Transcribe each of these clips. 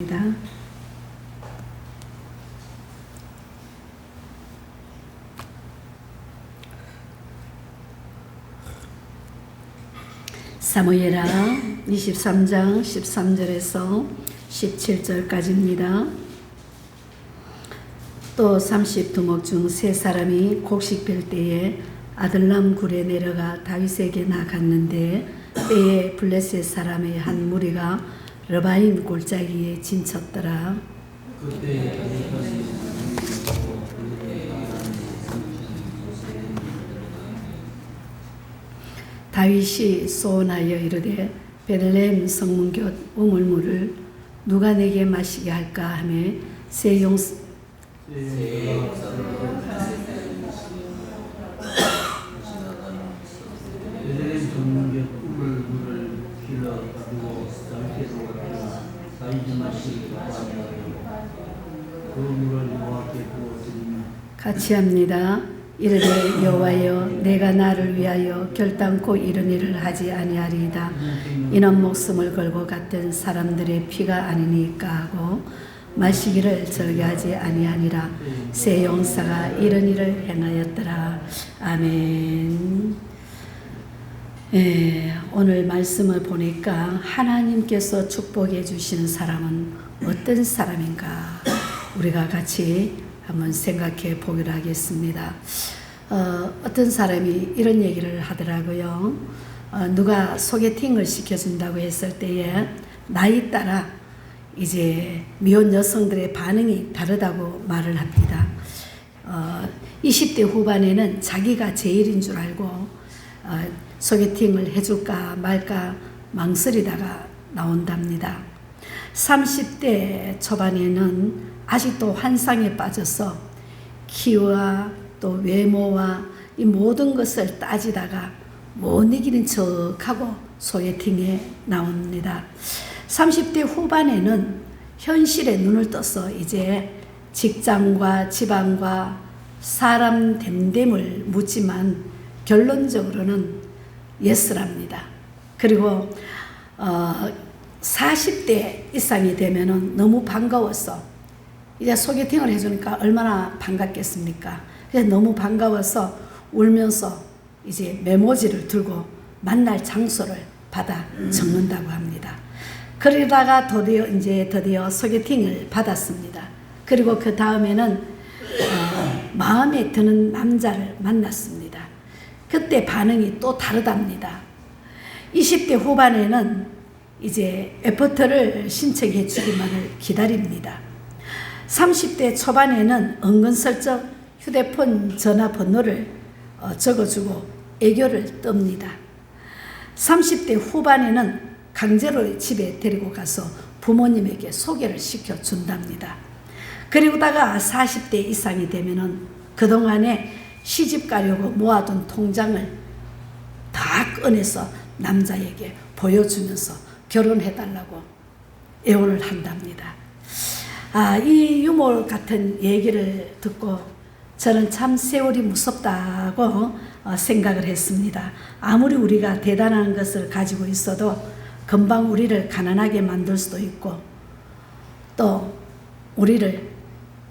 입니다. 사무엘하 23장 13절에서 17절까지입니다. 또 30두목 중 세 사람이 곡식 빌 때에 아들람 굴에 내려가 다윗에게 나갔는데 때에 블레셋 사람의 한 무리가 르바임 골짜기에 진쳤더라. 다윗이 소원하여 이르되 베들레헴 성문 곁 우물물을 누가 내게 마시게 할까 하며 세 용사 베들레헴 성문 곁 우물물을 길러 가두고 다윗께로 다윗이 마시기로 하니라. 그 물을 여호와께 부어드리며 같이 합니다. 이르되 여호와여 내가 나를 위하여 결단코 이런 일을 하지 아니하리이다. 이는 목숨을 걸고 갔던 사람들의 피가 아니니까 하고 마시기를 절개하지 아니하니라. 세 용사가 이런 일을 행하였더라. 아멘. 오늘 말씀을 보니까 하나님께서 축복해 주시는 사람은 어떤 사람인가 우리가 같이 한번 생각해 보기로 하겠습니다. 어떤 사람이 이런 얘기를 하더라고요. 누가 소개팅을 시켜준다고 했을 때에 나이 따라 이제 미혼 여성들의 반응이 다르다고 말을 합니다. 20대 후반에는 자기가 제일인 줄 알고 소개팅을 해줄까 말까 망설이다가 나온답니다. 30대 초반에는 아직도 환상에 빠져서 키와 또 외모와 이 모든 것을 따지다가 못 이기는 척하고 소개팅에 나옵니다. 30대 후반에는 현실에 눈을 떠서 이제 직장과 집안과 사람 됨됨을 묻지만 결론적으로는 예스랍니다. 그리고 40대 이상이 되면은 너무 반가워서 이제 소개팅을 해주니까 얼마나 반갑겠습니까? 그래서 너무 반가워서 울면서 이제 메모지를 들고 만날 장소를 받아 적는다고 합니다. 그러다가 드디어 소개팅을 받았습니다. 그리고 그 다음에는 마음에 드는 남자를 만났습니다. 그때 반응이 또 다르답니다. 20대 후반에는 이제 애프터를 신청해 주기만을 기다립니다. 30대 초반에는 은근슬쩍 휴대폰 전화번호를 적어주고 애교를 떱니다. 30대 후반에는 강제로 집에 데리고 가서 부모님에게 소개를 시켜준답니다. 그리고다가 40대 이상이 되면은 그동안에 시집 가려고 모아둔 통장을 다 꺼내서 남자에게 보여주면서 결혼해달라고 애원을 한답니다. 이 유머 같은 얘기를 듣고 저는 참 세월이 무섭다고 생각을 했습니다. 아무리 우리가 대단한 것을 가지고 있어도 금방 우리를 가난하게 만들 수도 있고 또 우리를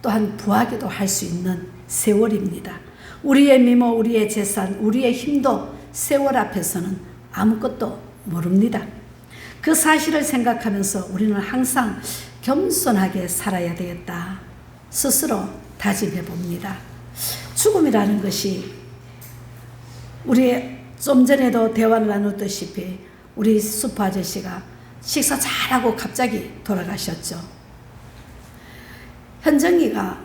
또한 부하기도 할 수 있는 세월입니다. 우리의 미모, 우리의 재산, 우리의 힘도 세월 앞에서는 아무것도 모릅니다. 그 사실을 생각하면서 우리는 항상 겸손하게 살아야 되겠다 스스로 다짐해 봅니다. 죽음이라는 것이 우리 좀 전에도 대화를 나눴다시피 우리 수프 아저씨가 식사 잘하고 갑자기 돌아가셨죠. 현정이가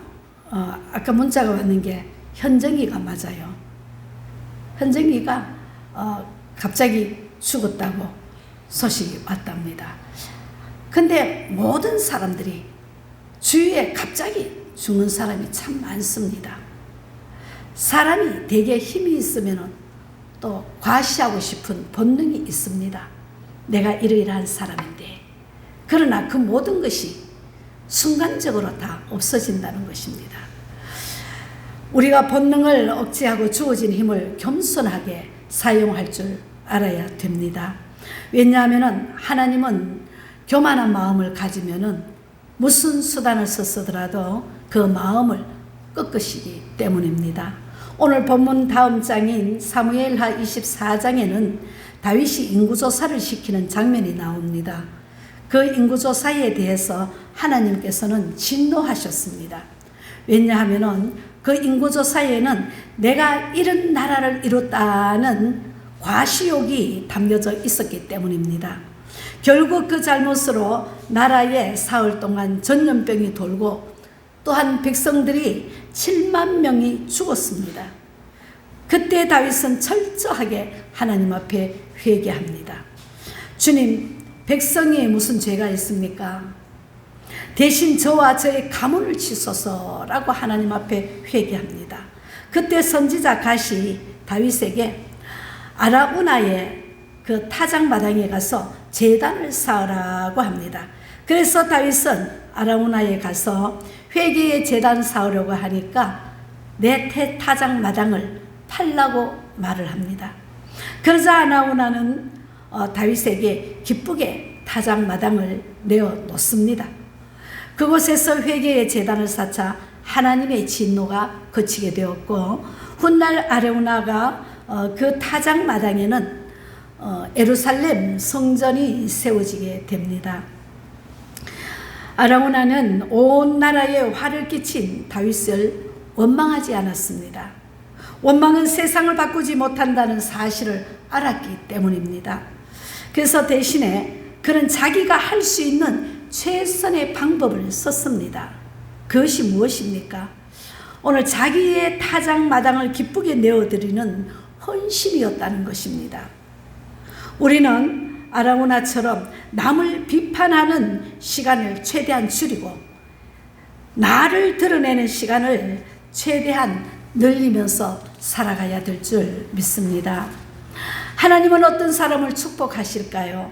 아까 문자가 왔는 게 현정이가 맞아요. 현정이가 갑자기 죽었다고 소식이 왔답니다. 근데 모든 사람들이 주위에 갑자기 죽는 사람이 참 많습니다. 사람이 되게 힘이 있으면 또 과시하고 싶은 본능이 있습니다. 내가 이러이러한 사람인데. 그러나 그 모든 것이 순간적으로 다 없어진다는 것입니다. 우리가 본능을 억제하고 주어진 힘을 겸손하게 사용할 줄 알아야 됩니다. 왜냐하면 하나님은 교만한 마음을 가지면은 무슨 수단을 썼더라도 그 마음을 꺾으시기 때문입니다. 오늘 본문 다음 장인 사무엘하 24장에는 다윗이 인구조사를 시키는 장면이 나옵니다. 그 인구조사에 대해서 하나님께서는 진노하셨습니다. 왜냐하면 그 인구조사에는 내가 이런 나라를 이뤘다는 과시욕이 담겨져 있었기 때문입니다. 결국 그 잘못으로 나라에 사흘 동안 전염병이 돌고 또한 백성들이 7만 명이 죽었습니다. 그때 다윗은 철저하게 하나님 앞에 회개합니다. 주님, 백성이 무슨 죄가 있습니까? 대신 저와 저의 가문을 치소서라고 하나님 앞에 회개합니다. 그때 선지자 갓이 다윗에게 아라우나의 그 타작마당에 가서 제단을 쌓으라고 합니다. 그래서 다윗은 아라우나에 가서 회개의 제단 쌓으려고 하니까 내 타작마당을 팔라고 말을 합니다. 그러자 아라우나는 다윗에게 기쁘게 타작마당을 내어놓습니다. 그곳에서 회개의 제단을 쌓자 하나님의 진노가 그치게 되었고, 훗날 아라우나가 그 타작마당에는 예루살렘 성전이 세워지게 됩니다. 아라우나는 온 나라에 화를 끼친 다윗을 원망하지 않았습니다. 원망은 세상을 바꾸지 못한다는 사실을 알았기 때문입니다. 그래서 대신에 그는 자기가 할 수 있는 최선의 방법을 썼습니다. 그것이 무엇입니까? 오늘 자기의 타작마당을 기쁘게 내어드리는 헌신이었다는 것입니다. 우리는 아라우나처럼 남을 비판하는 시간을 최대한 줄이고 나를 드러내는 시간을 최대한 늘리면서 살아가야 될 줄 믿습니다. 하나님은 어떤 사람을 축복하실까요?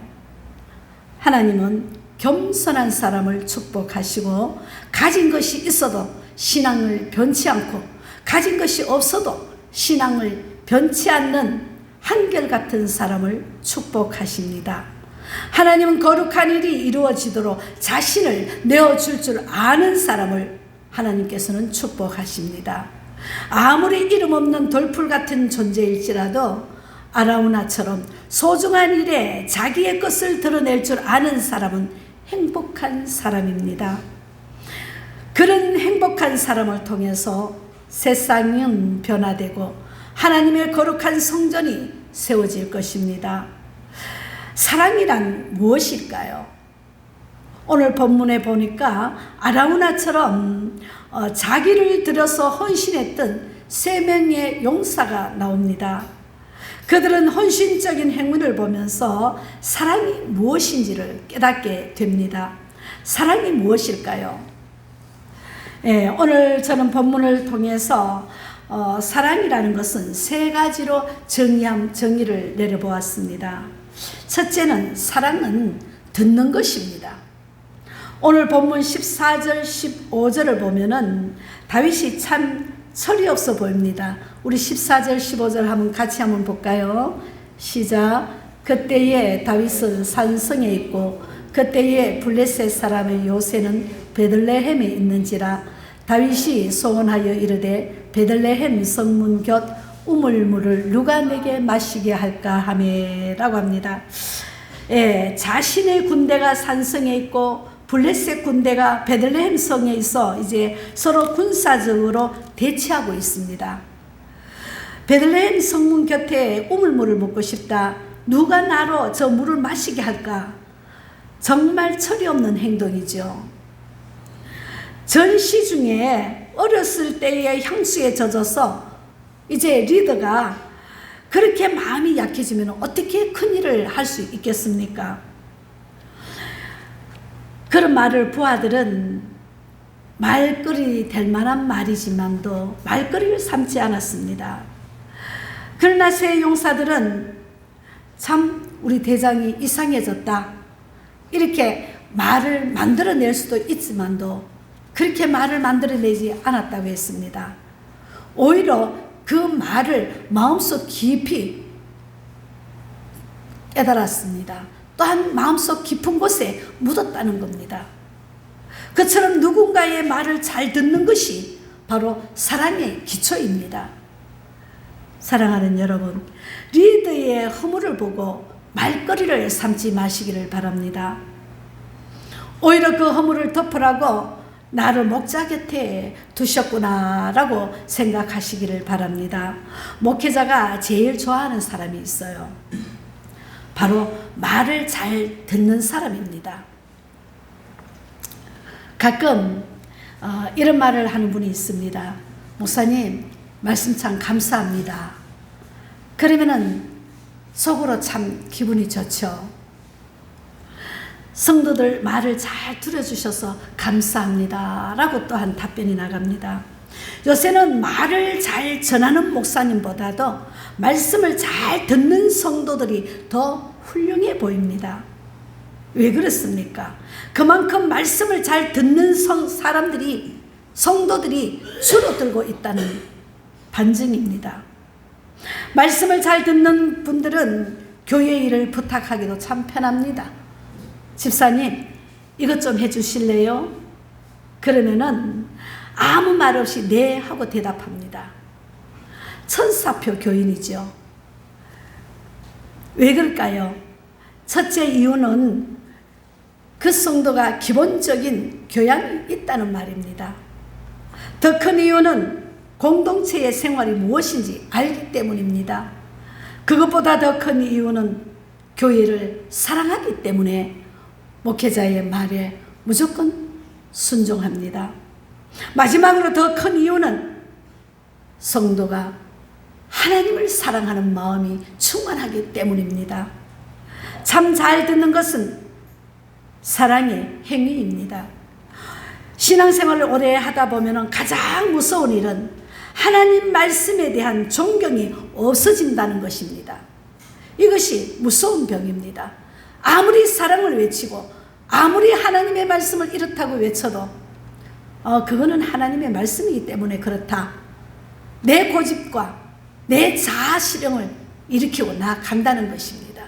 하나님은 겸손한 사람을 축복하시고, 가진 것이 있어도 신앙을 변치 않고 가진 것이 없어도 신앙을 변치 않는 한결같은 사람을 축복하십니다. 하나님은 거룩한 일이 이루어지도록 자신을 내어줄 줄 아는 사람을 하나님께서는 축복하십니다. 아무리 이름 없는 돌풀 같은 존재일지라도 아라우나처럼 소중한 일에 자기의 것을 드러낼 줄 아는 사람은 행복한 사람입니다. 그런 행복한 사람을 통해서 세상은 변화되고 하나님의 거룩한 성전이 세워질 것입니다. 사랑이란 무엇일까요? 오늘 본문에 보니까 아라우나처럼 자기를 들여서 헌신했던 3명의 용사가 나옵니다. 그들은 헌신적인 행위를 보면서 사랑이 무엇인지를 깨닫게 됩니다. 사랑이 무엇일까요? 오늘 저는 본문을 통해서 사랑이라는 것은 3가지로 정의를 내려보았습니다. 첫째는 사랑은 듣는 것입니다. 오늘 본문 14절 15절을 보면은 다윗이 참 철이 없어 보입니다. 우리 14절 15절 한번 같이 한번 볼까요? 시작. 그때에 다윗은 산성에 있고 그때에 블레셋 사람의 요새는 베들레헴에 있는지라. 다윗이 소원하여 이르되 베들레헴 성문 곁 우물물을 누가 내게 마시게 할까 하매라고 합니다. 자신의 군대가 산성에 있고 블레셋 군대가 베들레헴 성에 있어 이제 서로 군사적으로 대치하고 있습니다. 베들레헴 성문 곁에 우물물을 먹고 싶다. 누가 나로 저 물을 마시게 할까? 정말 철이 없는 행동이죠. 전시 중에 어렸을 때의 향수에 젖어서 이제 리더가 그렇게 마음이 약해지면 어떻게 큰 일을 할 수 있겠습니까? 그런 말을 부하들은 말거리 될 만한 말이지만도 말거리를 삼지 않았습니다. 그러나 새 용사들은 참 우리 대장이 이상해졌다 이렇게 말을 만들어낼 수도 있지만도 그렇게 말을 만들어내지 않았다고 했습니다. 오히려 그 말을 마음속 깊이 깨달았습니다. 또한 마음속 깊은 곳에 묻었다는 겁니다. 그처럼 누군가의 말을 잘 듣는 것이 바로 사랑의 기초입니다. 사랑하는 여러분, 리더의 허물을 보고 말거리를 삼지 마시기를 바랍니다. 오히려 그 허물을 덮으라고 나를 목자 곁에 두셨구나라고 생각하시기를 바랍니다. 목회자가 제일 좋아하는 사람이 있어요. 바로 말을 잘 듣는 사람입니다. 가끔 이런 말을 하는 분이 있습니다. 목사님, 말씀 참 감사합니다. 그러면은 속으로 참 기분이 좋죠. 성도들 말을 잘 들어주셔서 감사합니다 라고 또한 답변이 나갑니다. 요새는 말을 잘 전하는 목사님보다도 말씀을 잘 듣는 성도들이 더 훌륭해 보입니다. 왜 그렇습니까? 그만큼 말씀을 잘 듣는 성도들이 줄어들고 있다는 반증입니다. 말씀을 잘 듣는 분들은 교회 일을 부탁하기도 참 편합니다. 집사님, 이것 좀 해주실래요? 그러면은 아무 말 없이 네 하고 대답합니다. 천사표 교인이죠. 왜 그럴까요? 첫째 이유는 그 성도가 기본적인 교양이 있다는 말입니다. 더 큰 이유는 공동체의 생활이 무엇인지 알기 때문입니다. 그것보다 더 큰 이유는 교회를 사랑하기 때문에 목회자의 말에 무조건 순종합니다. 마지막으로 더 큰 이유는 성도가 하나님을 사랑하는 마음이 충만하기 때문입니다. 참 잘 듣는 것은 사랑의 행위입니다. 신앙생활을 오래 하다 보면 가장 무서운 일은 하나님 말씀에 대한 존경이 없어진다는 것입니다. 이것이 무서운 병입니다. 아무리 사랑을 외치고 아무리 하나님의 말씀을 이렇다고 외쳐도 그거는 하나님의 말씀이기 때문에 그렇다. 내 고집과 내 자아 실현을 일으키고 나아간다는 것입니다.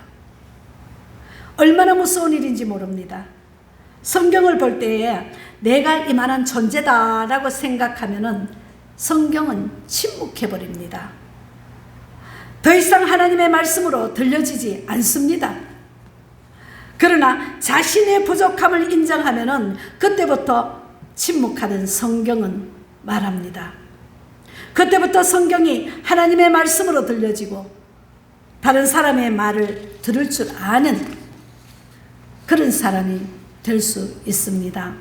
얼마나 무서운 일인지 모릅니다. 성경을 볼 때에 내가 이만한 존재다라고 생각하면은 성경은 침묵해버립니다. 더 이상 하나님의 말씀으로 들려지지 않습니다. 그러나 자신의 부족함을 인정하면은 그때부터 침묵하던 성경은 말합니다. 그때부터 성경이 하나님의 말씀으로 들려지고 다른 사람의 말을 들을 줄 아는 그런 사람이 될 수 있습니다.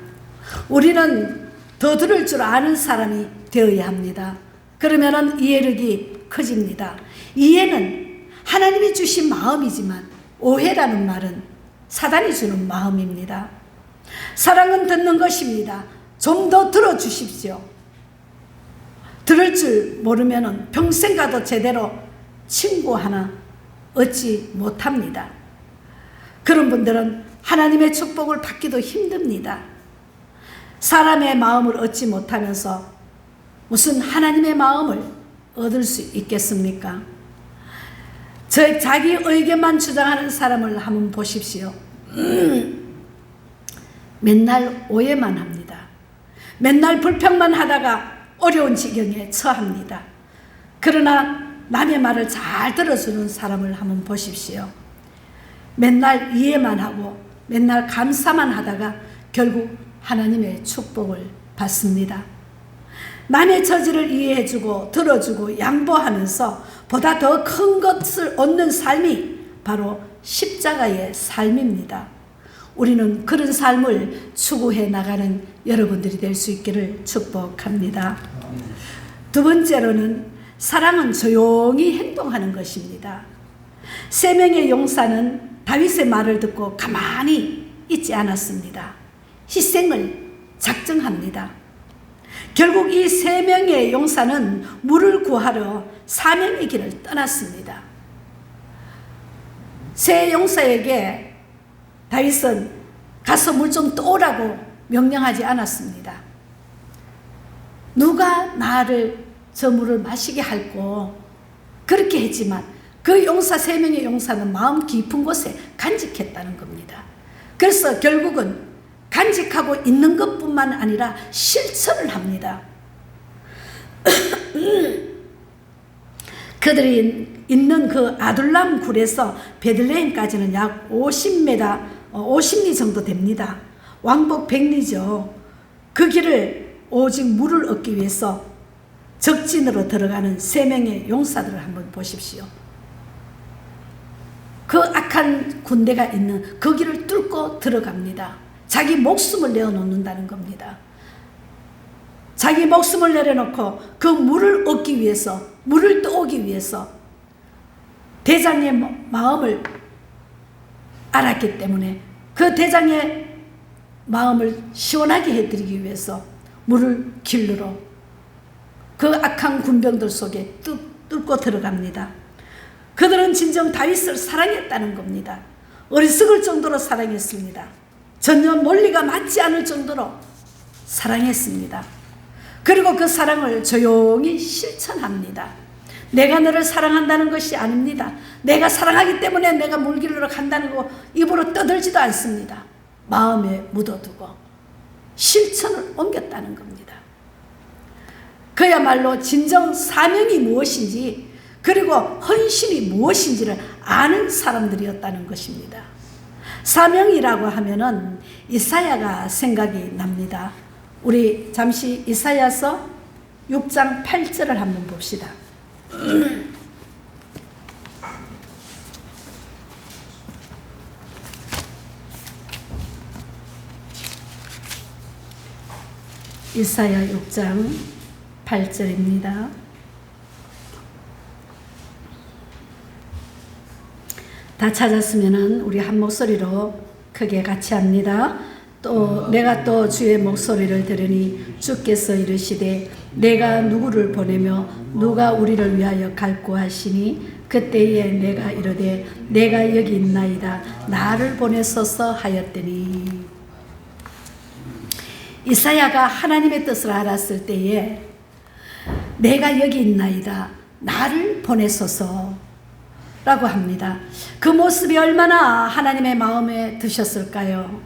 우리는 더 들을 줄 아는 사람이 되어야 합니다. 그러면은 이해력이 커집니다. 이해는 하나님이 주신 마음이지만 오해라는 말은 사단이 주는 마음입니다. 사랑은 듣는 것입니다. 좀 더 들어주십시오. 들을 줄 모르면 평생 가도 제대로 친구 하나 얻지 못합니다. 그런 분들은 하나님의 축복을 받기도 힘듭니다. 사람의 마음을 얻지 못하면서 무슨 하나님의 마음을 얻을 수 있겠습니까? 자기 의견만 주장하는 사람을 한번 보십시오. 맨날 오해만 합니다. 맨날 불평만 하다가 어려운 지경에 처합니다. 그러나 남의 말을 잘 들어주는 사람을 한번 보십시오. 맨날 이해만 하고 맨날 감사만 하다가 결국 하나님의 축복을 받습니다. 남의 처지를 이해해주고 들어주고 양보하면서 보다 더 큰 것을 얻는 삶이 바로 십자가의 삶입니다. 우리는 그런 삶을 추구해 나가는 여러분들이 될 수 있기를 축복합니다. 두 번째로는 사랑은 조용히 행동하는 것입니다. 세 명의 용사는 다윗의 말을 듣고 가만히 있지 않았습니다. 희생을 작정합니다. 결국 이 세 명의 용사는 물을 구하러 사명의 길을 떠났습니다. 세 용사에게 다윗은 가서 물 좀 떠오라고 명령하지 않았습니다. 누가 나를 저 물을 마시게 할꼬 그렇게 했지만 그 용사 세 명의 용사는 마음 깊은 곳에 간직했다는 겁니다. 그래서 결국은 간직하고 있는 것뿐만 아니라 실천을 합니다. 그들이 있는 그 아둘람 굴에서 베들레헴까지는 약 50리 정도 됩니다. 왕복 100리죠. 그 길을 오직 물을 얻기 위해서 적진으로 들어가는 3명의 용사들을 한번 보십시오. 그 악한 군대가 있는 그 길을 뚫고 들어갑니다. 자기 목숨을 내어놓는다는 겁니다. 자기 목숨을 내려놓고 그 물을 얻기 위해서, 물을 떠오기 위해서 대장의 마음을 알았기 때문에 그 대장의 마음을 시원하게 해드리기 위해서 물을 길르러 그 악한 군병들 속에 뚫고 들어갑니다. 그들은 진정 다윗을 사랑했다는 겁니다. 어리석을 정도로 사랑했습니다. 전혀 논리가 맞지 않을 정도로 사랑했습니다. 그리고 그 사랑을 조용히 실천합니다. 내가 너를 사랑한다는 것이 아닙니다. 내가 사랑하기 때문에 내가 물 길러 간다는 거 입으로 떠들지도 않습니다. 마음에 묻어두고 실천을 옮겼다는 겁니다. 그야말로 진정 사명이 무엇인지, 그리고 헌신이 무엇인지를 아는 사람들이었다는 것입니다. 사명이라고 하면은 이사야가 생각이 납니다. 우리 잠시 이사야서 6장 8절을 한번 봅시다. 이사야 6장 8절입니다. 다 찾았으면은 우리 한 목소리로 크게 같이 합니다. 또 내가 또 주의 목소리를 들으니 주께서 이르시되 내가 누구를 보내며 누가 우리를 위하여 갈고 하시니 그때에 내가 이르되 내가 여기 있나이다 나를 보내소서 하였더니. 이사야가 하나님의 뜻을 알았을 때에 내가 여기 있나이다 나를 보내소서 라고 합니다. 그 모습이 얼마나 하나님의 마음에 드셨을까요?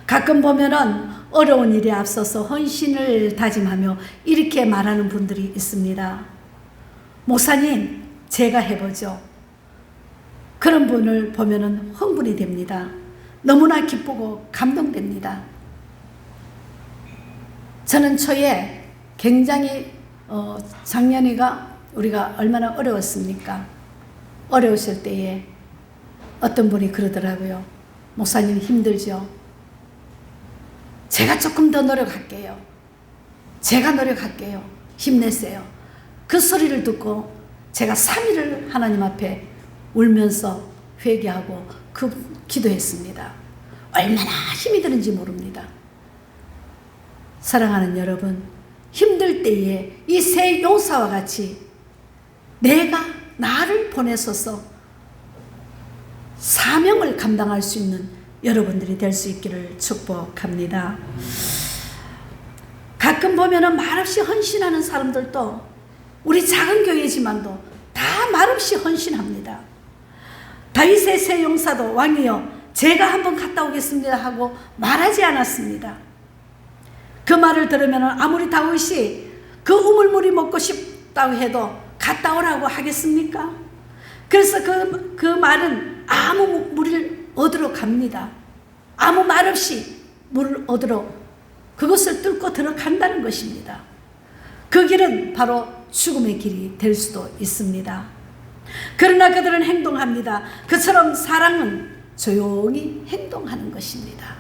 가끔 보면은 어려운 일에 앞서서 헌신을 다짐하며 이렇게 말하는 분들이 있습니다. 목사님, 제가 해보죠. 그런 분을 보면은 흥분이 됩니다. 너무나 기쁘고 감동됩니다. 저는 초에 굉장히 작년이가 우리가 얼마나 어려웠습니까? 어려우실 때에 어떤 분이 그러더라고요. 목사님 힘들죠? 제가 조금 더 노력할게요. 제가 노력할게요. 힘내세요. 그 소리를 듣고 제가 3일을 하나님 앞에 울면서 회개하고 기도했습니다. 얼마나 힘이 드는지 모릅니다. 사랑하는 여러분, 힘들 때에 이 세 용사와 같이 내가 나를 보내소서 사명을 감당할 수 있는 여러분들이 될 수 있기를 축복합니다. 가끔 보면은 말없이 헌신하는 사람들도 우리 작은 교회지만도 다 말없이 헌신합니다. 다윗의 세 용사도 왕이여 제가 한번 갔다 오겠습니다 하고 말하지 않았습니다. 그 말을 들으면 아무리 다윗이 그 우물물이 먹고 싶다고 해도 갔다 오라고 하겠습니까? 그래서 그 말은 아무 물을 얻으러 갑니다. 아무 말 없이 물을 얻으러 그것을 뚫고 들어간다는 것입니다. 그 길은 바로 죽음의 길이 될 수도 있습니다. 그러나 그들은 행동합니다. 그처럼 사랑은 조용히 행동하는 것입니다.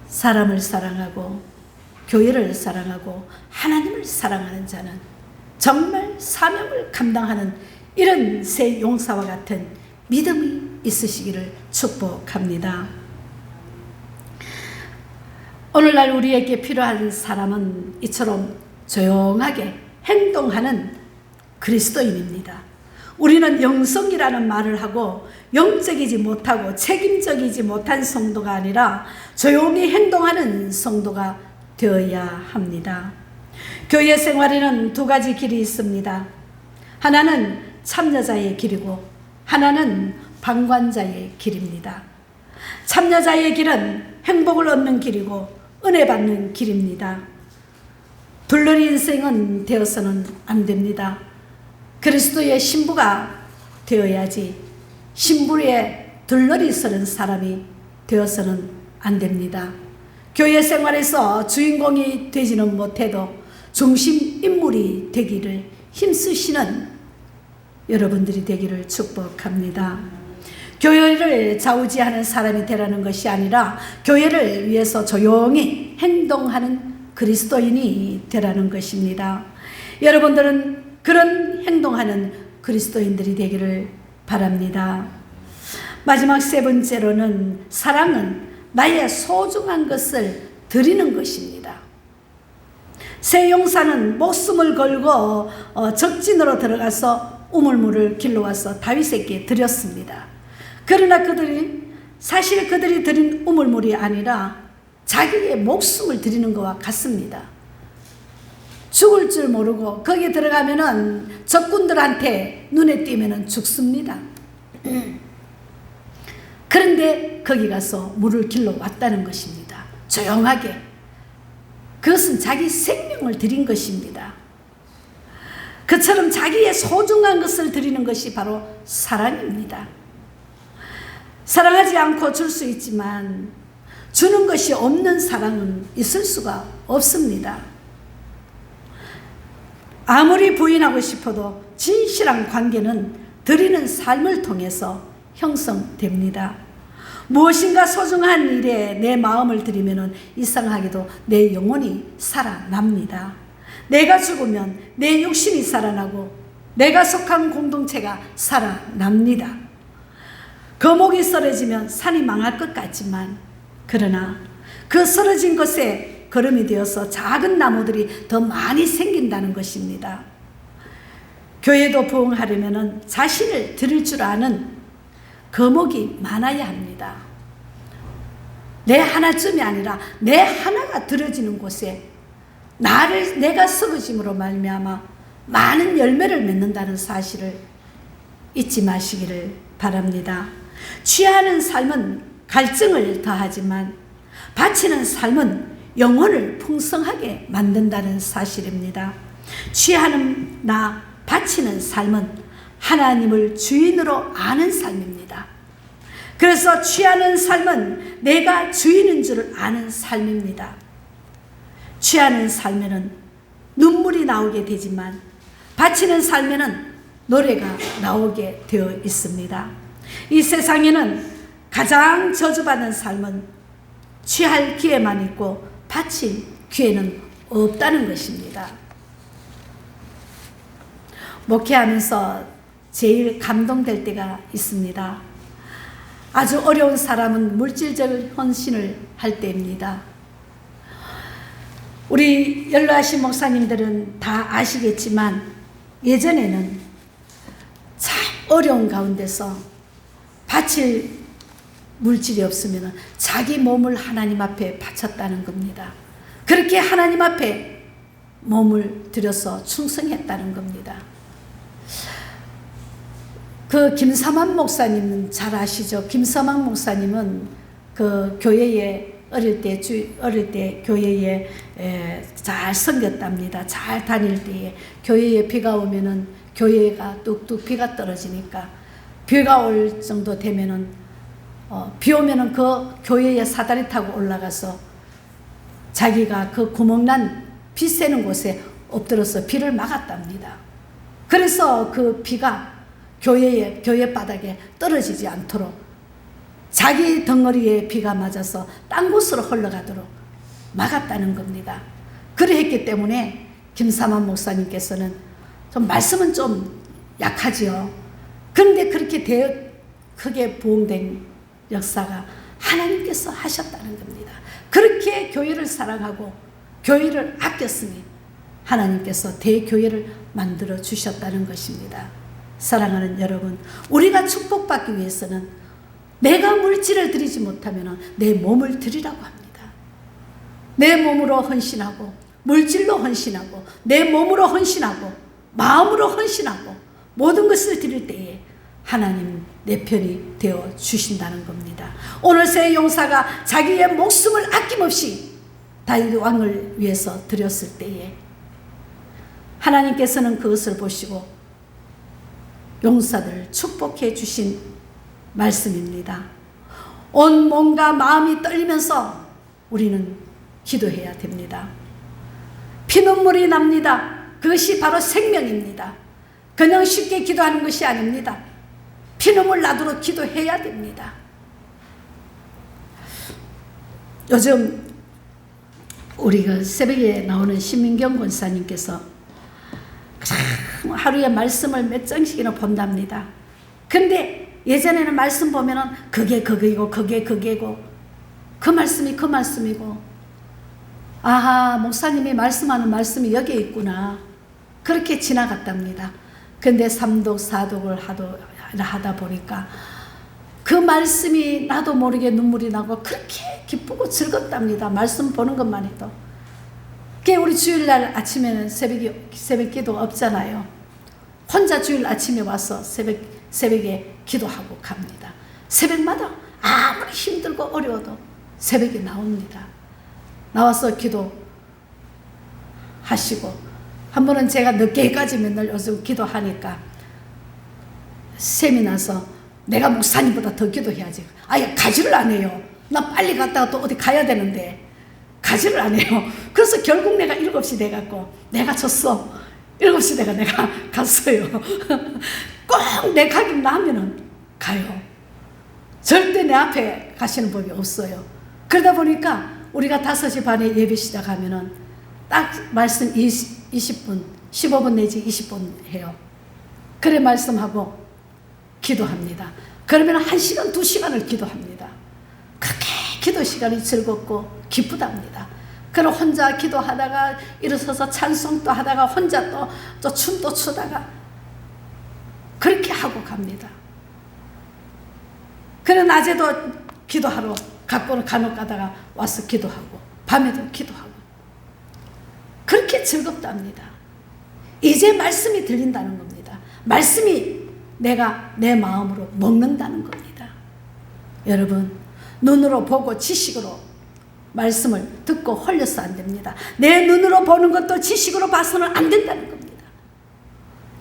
사람을 사랑하고 교회를 사랑하고 하나님을 사랑하는 자는 정말 사명을 감당하는 이런 세 용사와 같은 믿음이 있으시기를 축복합니다. 오늘날 우리에게 필요한 사람은 이처럼 조용하게 행동하는 그리스도인입니다. 우리는 영성이라는 말을 하고 영적이지 못하고 책임적이지 못한 성도가 아니라 조용히 행동하는 성도가 되어야 합니다. 교회 생활에는 두 가지 길이 있습니다. 하나는 참여자의 길이고 하나는 방관자의 길입니다. 참여자의 길은 행복을 얻는 길이고 은혜 받는 길입니다. 둘러리 인생은 되어서는 안 됩니다. 그리스도의 신부가 되어야지 신부에 둘러리 서는 사람이 되어서는 안 됩니다. 교회 생활에서 주인공이 되지는 못해도 중심 인물이 되기를 힘쓰시는 여러분들이 되기를 축복합니다. 교회를 좌우지하는 사람이 되라는 것이 아니라 교회를 위해서 조용히 행동하는 그리스도인이 되라는 것입니다. 여러분들은 그런 행동하는 그리스도인들이 되기를 바랍니다. 마지막 세 번째로는 사랑은 나의 소중한 것을 드리는 것입니다. 새 용사는 목숨을 걸고 적진으로 들어가서 우물물을 길러와서 다윗에게 드렸습니다. 그러나 사실 그들이 드린 우물물이 아니라 자기의 목숨을 드리는 것과 같습니다. 죽을 줄 모르고 거기에 들어가면은 적군들한테 눈에 띄면은 죽습니다. 그런데 거기 가서 물을 길러 왔다는 것입니다. 조용하게. 그것은 자기 생명을 드린 것입니다. 그처럼 자기의 소중한 것을 드리는 것이 바로 사랑입니다. 사랑하지 않고 줄 수 있지만 주는 것이 없는 사랑은 있을 수가 없습니다. 아무리 부인하고 싶어도 진실한 관계는 드리는 삶을 통해서 형성됩니다. 무엇인가 소중한 일에 내 마음을 드리면 이상하게도 내 영혼이 살아납니다. 내가 죽으면 내 육신이 살아나고 내가 속한 공동체가 살아납니다. 거목이 쓰러지면 산이 망할 것 같지만 그러나 그 쓰러진 것에 거름이 되어서 작은 나무들이 더 많이 생긴다는 것입니다. 교회도 부흥하려면 자신을 드릴 줄 아는 거목이 많아야 합니다. 내 하나쯤이 아니라 내 하나가 들어지는 곳에 내가 썩어짐으로 말미암아 많은 열매를 맺는다는 사실을 잊지 마시기를 바랍니다. 취하는 삶은 갈증을 더하지만 바치는 삶은 영혼을 풍성하게 만든다는 사실입니다. 취하는 나, 바치는 삶은 하나님을 주인으로 아는 삶입니다. 그래서 취하는 삶은 내가 주인인 줄 아는 삶입니다. 취하는 삶에는 눈물이 나오게 되지만 바치는 삶에는 노래가 나오게 되어 있습니다. 이 세상에는 가장 저주받는 삶은 취할 기회만 있고 바칠 기회는 없다는 것입니다. 목회하면서 제일 감동될 때가 있습니다. 아주 어려운 사람은 물질적 헌신을 할 때입니다. 우리 연로하신 목사님들은 다 아시겠지만 예전에는 참 어려운 가운데서 바칠 물질이 없으면 자기 몸을 하나님 앞에 바쳤다는 겁니다. 그렇게 하나님 앞에 몸을 들여서 충성했다는 겁니다. 그 김삼환 목사님은 잘 아시죠? 김삼환 목사님은 그 교회에 어릴 때 교회에 잘 섬겼답니다. 잘 다닐 때에 교회에 비가 오면은 교회가 뚝뚝 비가 떨어지니까 비가 올 정도 되면은 비 오면은 그 교회에 사다리 타고 올라가서 자기가 그 구멍난 비 새는 곳에 엎드려서 비를 막았답니다. 그래서 그 비가 교회 바닥에 떨어지지 않도록 자기 덩어리에 비가 맞아서 딴 곳으로 흘러가도록 막았다는 겁니다. 그랬기 때문에 김삼환 목사님께서는 좀 말씀은 좀 약하지요. 그런데 그렇게 크게 부흥된 역사가 하나님께서 하셨다는 겁니다. 그렇게 교회를 사랑하고 교회를 아꼈으니 하나님께서 대교회를 만들어 주셨다는 것입니다. 사랑하는 여러분, 우리가 축복받기 위해서는 내가 물질을 드리지 못하면 내 몸을 드리라고 합니다. 내 몸으로 헌신하고 물질로 헌신하고 내 몸으로 헌신하고 마음으로 헌신하고 모든 것을 드릴 때에 하나님 내 편이 되어 주신다는 겁니다. 오늘 새 용사가 자기의 목숨을 아낌없이 다윗 왕을 위해서 드렸을 때에 하나님께서는 그것을 보시고 용사들을 축복해 주신 말씀입니다. 온 몸과 마음이 떨리면서 우리는 기도해야 됩니다. 피눈물이 납니다. 그것이 바로 생명입니다. 그냥 쉽게 기도하는 것이 아닙니다. 피눈물 나도록 기도해야 됩니다. 요즘 우리가 새벽에 나오는 신민경 권사님께서 하루에 말씀을 몇 장씩이나 본답니다. 근데 예전에는 말씀 보면은 그게 그거이고 그게 그게고 그 말씀이 그 말씀이고 아하 목사님이 말씀하는 말씀이 여기에 있구나 그렇게 지나갔답니다. 근데 삼독 사독을 하다 보니까 그 말씀이 나도 모르게 눈물이 나고 그렇게 기쁘고 즐겁답니다. 말씀 보는 것만 해도. 그게 우리 주일날 아침에는 새벽 기도 없잖아요. 혼자 주일 아침에 와서 새벽에 기도하고 갑니다. 새벽마다 아무리 힘들고 어려워도 새벽에 나옵니다. 나와서 기도하시고 한 번은 제가 늦게까지 맨날 요즘 기도하니까 셈이 나서 내가 목사님보다 더 기도해야지. 아예 가지를 안 해요. 나 빨리 갔다가 또 어디 가야 되는데 가지를 안 해요. 그래서 결국 내가 7시 돼갖고 내가 졌어. 7시 내가 갔어요. 꼭 내 가긴 나면은 가요. 절대 내 앞에 가시는 법이 없어요. 그러다 보니까 우리가 5시 반에 예배 시작하면은 딱 말씀 20분, 15분 내지 20분 해요. 그래 말씀하고 기도합니다. 그러면 1시간, 2시간을 기도합니다. 그렇게 기도 시간이 즐겁고 기쁘답니다. 그럼 혼자 기도하다가 일어서서 찬송도 하다가 혼자 또 춤도 추다가 그렇게 하고 갑니다. 그래 낮에도 기도하러 갖고는 간혹 가다가 와서 기도하고 밤에도 기도하고 그렇게 즐겁답니다. 이제 말씀이 들린다는 겁니다. 말씀이 내가 내 마음으로 먹는다는 겁니다. 여러분 눈으로 보고 지식으로 말씀을 듣고 홀려서 안 됩니다. 내 눈으로 보는 것도 지식으로 봐서는 안 된다는 겁니다.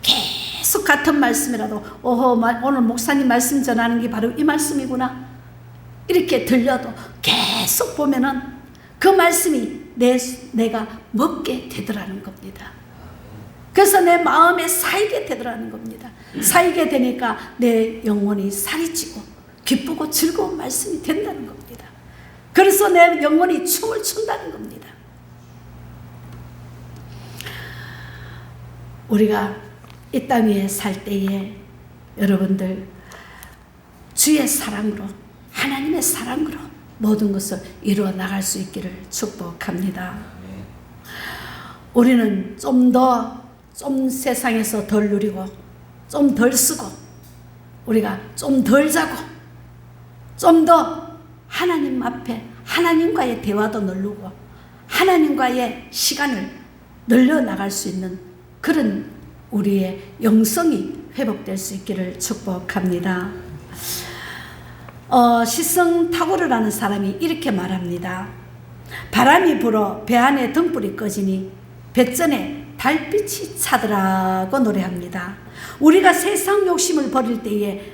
계속 같은 말씀이라도 오늘 목사님 말씀 전하는 게 바로 이 말씀이구나 이렇게 들려도 계속 보면은 그 말씀이 내가 먹게 되더라는 겁니다. 그래서 내 마음에 쌓이게 되더라는 겁니다. 쌓이게 되니까 내 영혼이 살이 찌고 기쁘고 즐거운 말씀이 된다는 겁니다. 그래서 내 영혼이 춤을 춘다는 겁니다. 우리가 이 땅 위에 살 때에 여러분들 주의 사랑으로 하나님의 사랑으로 모든 것을 이루어 나갈 수 있기를 축복합니다. 우리는 좀 세상에서 덜 누리고 좀 덜 쓰고 우리가 좀 덜 자고 좀 더 하나님 앞에 하나님과의 대화도 늘르고 하나님과의 시간을 늘려나갈 수 있는 그런 우리의 영성이 회복될 수 있기를 축복합니다. 시성 타고르라는 사람이 이렇게 말합니다. 바람이 불어 배 안에 등불이 꺼지니 뱃전에 달빛이 차더라고 노래합니다. 우리가 세상 욕심을 버릴 때에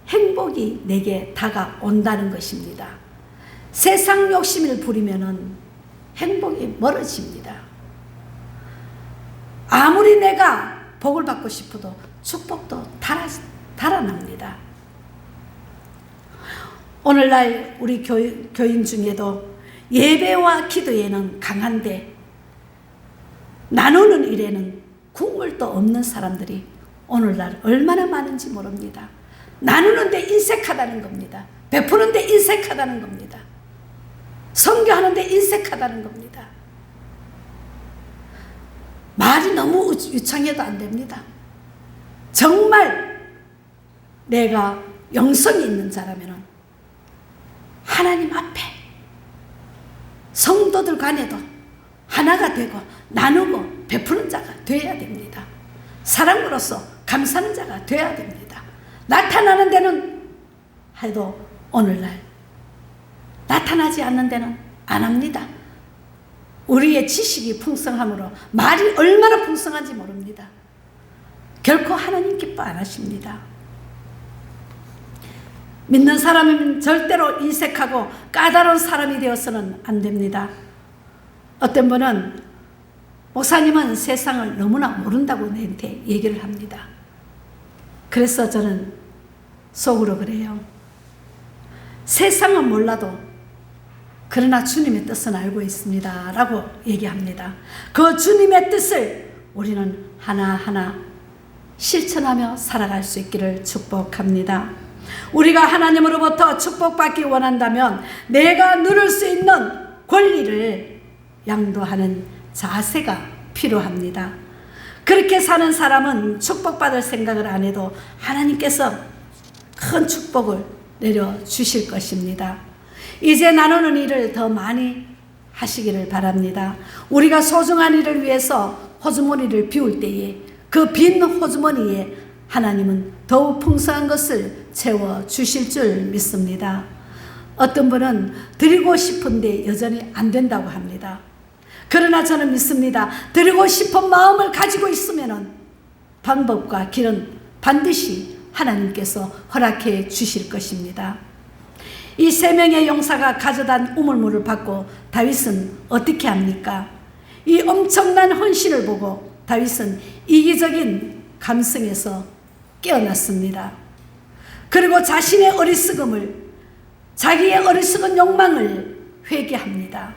행복이 내게 다가온다는 것입니다. 세상 욕심을 부리면은 행복이 멀어집니다. 아무리 내가 복을 받고 싶어도 축복도 달아납니다. 오늘날 우리 교인 중에도 예배와 기도에는 강한데 나누는 일에는 국물도 없는 사람들이 오늘날 얼마나 많은지 모릅니다. 나누는데 인색하다는 겁니다. 베푸는데 인색하다는 겁니다. 선교하는데 인색하다는 겁니다. 말이 너무 유창해도 안 됩니다. 정말 내가 영성이 있는 자라면 하나님 앞에 성도들 간에도 하나가 되고 나누고 베푸는 자가 되어야 됩니다. 사랑으로서 감사하는 자가 되어야 됩니다. 나타나는 데는 해도 오늘날 나타나지 않는 데는 안 합니다. 우리의 지식이 풍성함으로 말이 얼마나 풍성한지 모릅니다. 결코 하나님 기뻐 안 하십니다. 믿는 사람은 절대로 인색하고 까다로운 사람이 되어서는 안 됩니다. 어떤 분은 목사님은 세상을 너무나 모른다고 내한테 얘기를 합니다. 그래서 저는 속으로 그래요. 세상은 몰라도 그러나 주님의 뜻은 알고 있습니다 라고 얘기합니다. 그 주님의 뜻을 우리는 하나하나 실천하며 살아갈 수 있기를 축복합니다. 우리가 하나님으로부터 축복받기 원한다면 내가 누릴 수 있는 권리를 양도하는 자세가 필요합니다. 그렇게 사는 사람은 축복받을 생각을 안 해도 하나님께서 큰 축복을 내려주실 것입니다. 이제 나누는 일을 더 많이 하시기를 바랍니다. 우리가 소중한 일을 위해서 호주머니를 비울 때에 그 빈 호주머니에 하나님은 더욱 풍성한 것을 채워주실 줄 믿습니다. 어떤 분은 드리고 싶은데 여전히 안 된다고 합니다. 그러나 저는 믿습니다. 드리고 싶은 마음을 가지고 있으면 방법과 길은 반드시 하나님께서 허락해 주실 것입니다. 이 세 명의 용사가 가져단 우물물을 받고 다윗은 어떻게 합니까? 이 엄청난 헌신을 보고 다윗은 이기적인 감성에서 깨어났습니다. 그리고 자신의 어리석음을, 자기의 어리석은 욕망을 회개합니다.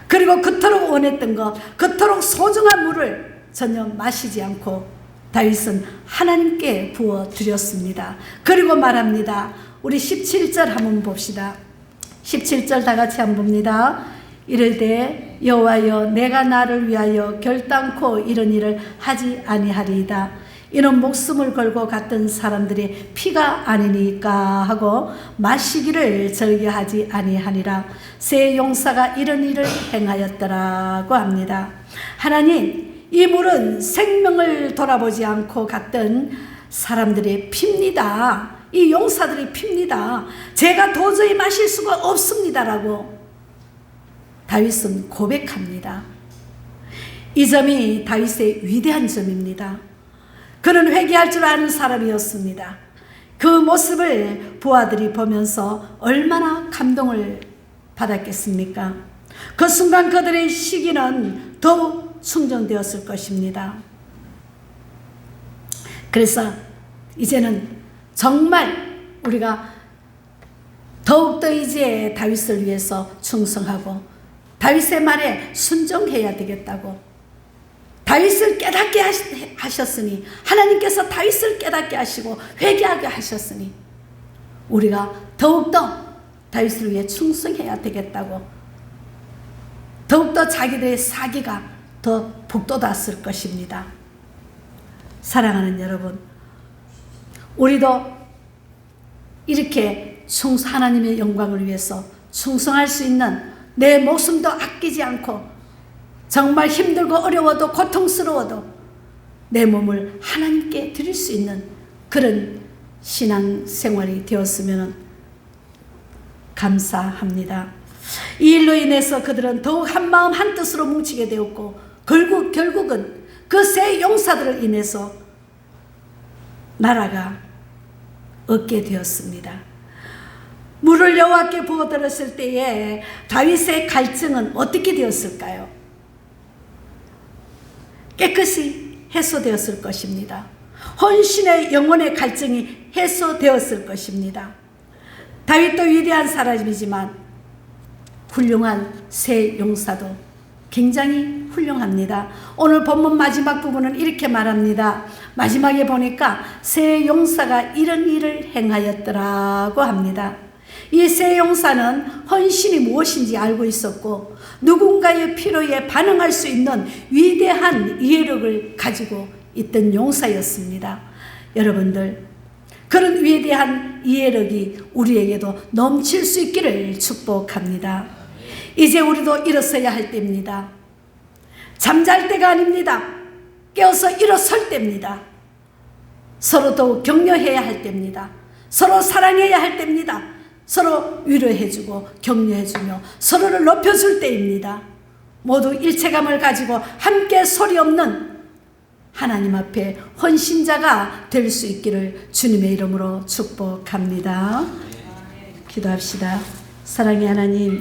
그리고 그토록 원했던 것, 그토록 소중한 물을 전혀 마시지 않고 다윗은 하나님께 부어드렸습니다. 그리고 말합니다. 우리 17절 한번 봅시다. 17절 다 같이 한번 봅니다. 이르되 여호와여 내가 나를 위하여 결단코 이런 일을 하지 아니하리이다. 이는 목숨을 걸고 갔던 사람들의 피가 아니니까 하고 마시기를 즐겨하지 아니하니라. 세 용사가 이런 일을 행하였더라고 합니다. 하나님, 이 물은 생명을 돌아보지 않고 갔던 사람들의 피입니다. 이 용사들의 피입니다. 제가 도저히 마실 수가 없습니다라고 다윗은 고백합니다. 이 점이 다윗의 위대한 점입니다. 그는 회개할 줄 아는 사람이었습니다. 그 모습을 부하들이 보면서 얼마나 감동을 받았겠습니까? 그 순간 그들의 시기는 더욱 충전되었을 것입니다. 그래서 이제는 정말 우리가 더욱더 이제 다윗을 위해서 충성하고 다윗의 말에 순종해야 되겠다고, 다윗을 깨닫게 하셨으니, 하나님께서 다윗을 깨닫게 하시고 회개하게 하셨으니 우리가 더욱더 다윗을 위해 충성해야 되겠다고, 더욱더 자기들의 사기가 더 북돋았을 것입니다. 사랑하는 여러분, 우리도 이렇게 하나님의 영광을 위해서 충성할 수 있는, 내 목숨도 아끼지 않고 정말 힘들고 어려워도 고통스러워도 내 몸을 하나님께 드릴 수 있는 그런 신앙생활이 되었으면 감사합니다. 이 일로 인해서 그들은 더욱 한마음 한뜻으로 뭉치게 되었고 결국은 그 세 용사들을 인해서 나라가 얻게 되었습니다. 물을 여호와께 부어드렸을 때에 다윗의 갈증은 어떻게 되었을까요? 깨끗이 해소되었을 것입니다. 헌신의 영혼의 갈증이 해소되었을 것입니다. 다윗도 위대한 사람이지만 훌륭한 세 용사도 굉장히 훌륭합니다. 오늘 본문 마지막 부분은 이렇게 말합니다. 마지막에 보니까 세 용사가 이런 일을 행하였더라고 합니다. 이 세 용사는 헌신이 무엇인지 알고 있었고 누군가의 필요에 반응할 수 있는 위대한 이해력을 가지고 있던 용사였습니다. 여러분들, 그런 위대한 이해력이 우리에게도 넘칠 수 있기를 축복합니다. 이제 우리도 일어서야 할 때입니다. 잠잘 때가 아닙니다. 깨어서 일어설 때입니다. 서로 더욱 격려해야 할 때입니다. 서로 사랑해야 할 때입니다. 서로 위로해주고 격려해주며 서로를 높여줄 때입니다. 모두 일체감을 가지고 함께 소리 없는 하나님 앞에 헌신자가 될 수 있기를 주님의 이름으로 축복합니다. 기도합시다. 사랑의 하나님,